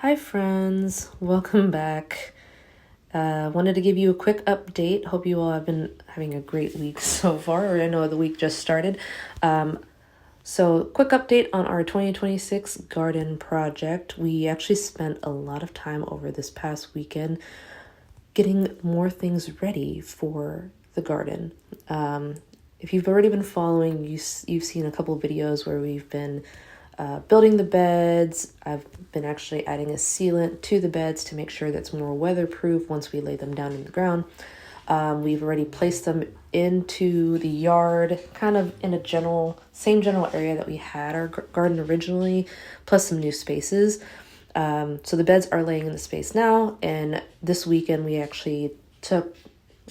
Hi friends, welcome back. Wanted to give you a quick update. Hope you all have been having a great week so far, or I know the week just started. So quick update on our 2026 garden project. We actually spent a lot of time over this past weekend getting more things ready for the garden. If you've already been following, you've seen a couple of videos where we've been building the beds. I've been actually adding a sealant to the beds to make sure that's more weatherproof once we lay them down in the ground. We've already placed them into the yard, kind of in a same general area that we had our garden originally, plus some new spaces. So the beds are laying in the space now, and this weekend we actually took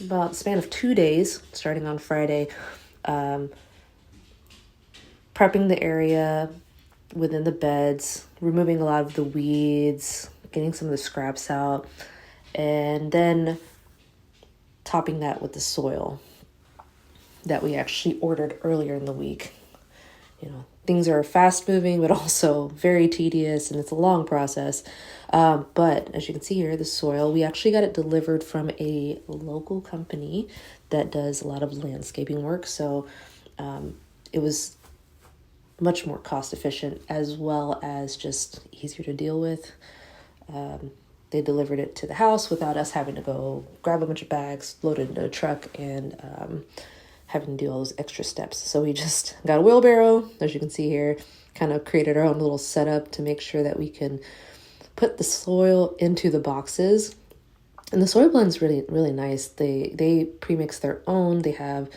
about the span of 2 days, starting on Friday, prepping the area within the beds, removing a lot of the weeds, getting some of the scraps out, and then topping that with the soil that we actually ordered earlier in the week. Things are fast moving, but also very tedious, and it's a long process. But as you can see here, the soil, we actually got it delivered from a local company that does a lot of landscaping work. So it was much more cost efficient, as well as just easier to deal with. They delivered it to the house without us having to go grab a bunch of bags, load it into a truck, and having to do all those extra steps. So we just got a wheelbarrow, as you can see here, kind of created our own little setup to make sure that we can put the soil into the boxes. And the soil blend's really, really nice. They pre-mix their own. They have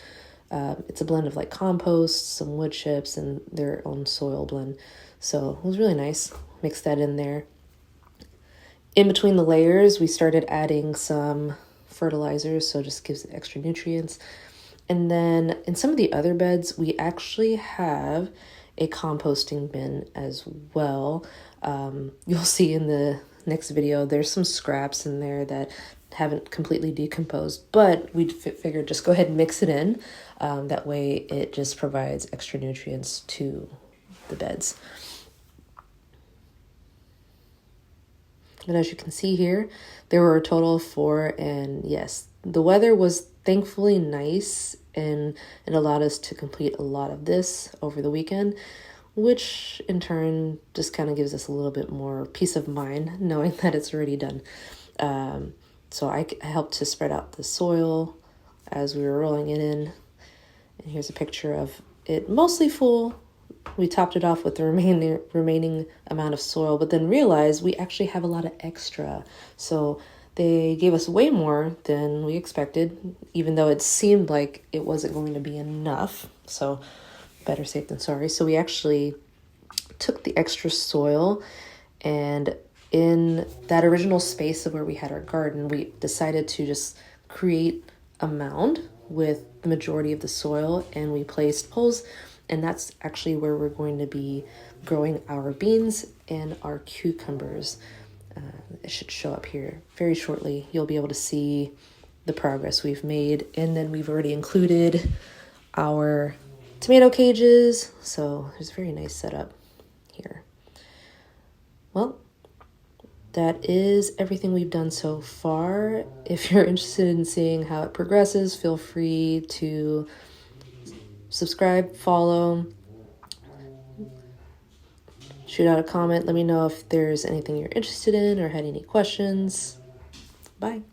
it's a blend of like compost, some wood chips, and their own soil blend. So it was really nice. Mix that in there. In between the layers, we started adding some fertilizers, so it just gives it extra nutrients. And then in some of the other beds, we actually have a composting bin as well. You'll see in the next video, there's some scraps in there that haven't completely decomposed, but we figured just go ahead and mix it in. That way it just provides extra nutrients to the beds. And as you can see here, there were a total of 4, and yes, the weather was thankfully nice, and it allowed us to complete a lot of this over the weekend, which in turn just kind of gives us a little bit more peace of mind knowing that it's already done. So I helped to spread out the soil as we were rolling it in. And here's a picture of it mostly full. We topped it off with the remaining amount of soil, but then realized we actually have a lot of extra. So they gave us way more than we expected, even though it seemed like it wasn't going to be enough. So better safe than sorry. So we actually took the extra soil, and in that original space of where we had our garden, we decided to just create a mound with the majority of the soil, and we placed poles, and that's actually where we're going to be growing our beans and our cucumbers. It should show up here very shortly. You'll be able to see the progress we've made, and then we've already included our tomato cages, so there's a very nice setup here. Well, that is everything we've done so far. If you're interested in seeing how it progresses, feel free to subscribe, follow, shoot out a comment. Let me know if there's anything you're interested in or had any questions. Bye.